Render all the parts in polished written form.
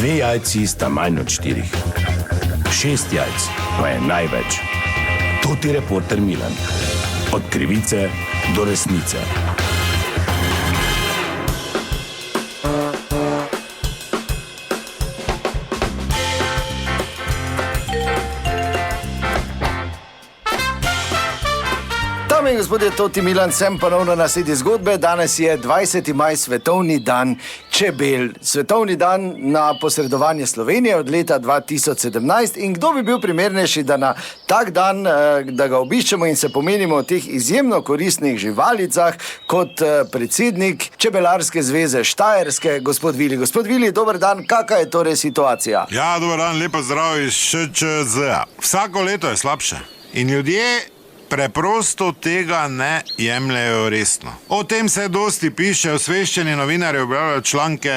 2 jajci sta manj od 4. 6 jajc pa je največ. To ti reporter Milan. Od krivice do resnice. Dame in gospodje, Toti Milan, sem ponovno na sledi zgodbe. Danes je 20. maj, svetovni dan čebel. Svetovni dan na posredovanje Slovenije od leta 2017. In kdo bi bil primernejši, da na tak dan, da ga obiščemo in se pomenimo o teh izjemno koristnih živalicah, kot predsednik Čebelarske zveze Štajerske, gospod Vili. Gospod Vili, dober dan, kakva je torej situacija? Ja, dober dan, lepo zdrav iz ŠČZ. Vsako leto je slabše. In ljudje preprosto tega ne jemljejo resno. O tem se dosti piše, osveščeni novinarji objavljajo članke,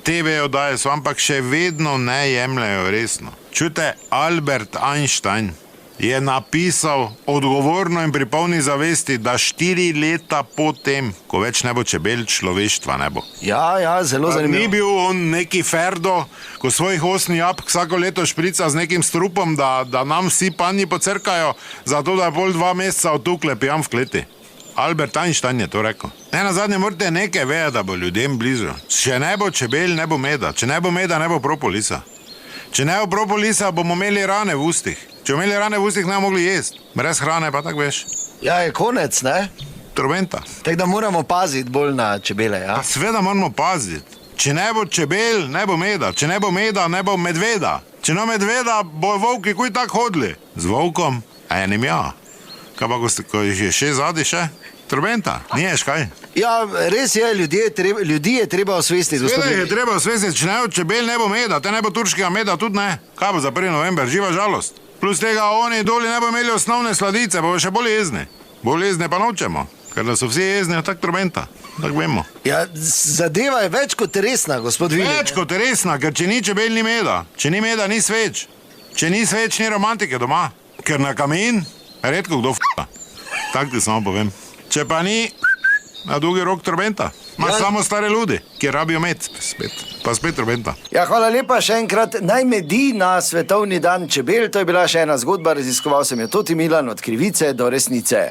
TV oddaje so, ampak še vedno ne jemljejo resno. Čujte, Albert Einstein je napisal odgovorno in pri polni zavesti, da 4 leta po tem, ko več ne bo čebel, človeštva ne bo. Ja, zelo zanimivo. Ni bil on neki Ferdo, ko svojih 8 jabolk vsako leto šprica z nekim strupom, da nam vsi panji pocrkajo, zato da je pol 2 meseca otukle pijan v kleti. Albert Einstein je to rekel. Nazadnje morate nekaj vedeti, da bo ljudem blizu. Če ne bo čebel, ne bo meda. Če ne bo meda, ne bo propolisa. Če ne bo propolisa, bomo imeli rane v ustih. Če bomo imeli rane v ustih, ne bomo mogli jesti. Brez hrane pa tako veš. Ja, je konec, ne? Trobenta. Tako da moramo paziti bolj na čebele, ja? Sveda moramo paziti. Če ne bo čebel, ne bo meda. Če ne bo meda, ne bo medveda. Če ne medveda, bo volki kuj tako hodili. Z volkom, a enim ja. Kaj pa, ko jih je 6 zadnji še? Trobenta, niješ kaj? Ja, res je, ljudi je treba osvestiti. Sveda jih je treba osvestiti, če ne bo čebel, ne bo meda. Te ne bo turškega meda, tudi ne. Kaj bo za 1. november, živa žalost. Plus tega oni doli ne bo imeli osnovne sladice, bo še bolj jezni. Bolj jezni pa nočemo, ker da so vsi jezni, tak trobenta. Tako vemo. Ja, zadeva je več kot resna, gospod Vili. Več kot resna, ker če ni čebel, ni meda. Če ni meda, ni sveč. Če ni sveč, ni romantike doma. Ker na kamin redko kdo f***a. Tak ti samo povem. Če pa ni, na dolgi rok trobenta. Imaš samo stare ljudi, ki rabijo med. Pa spet trobenta. Ja, hvala lepa še enkrat. Naj medi na svetovni dan čebel. To je bila še ena zgodba. Raziskoval sem jo Toti Milan, od krivice do resnice.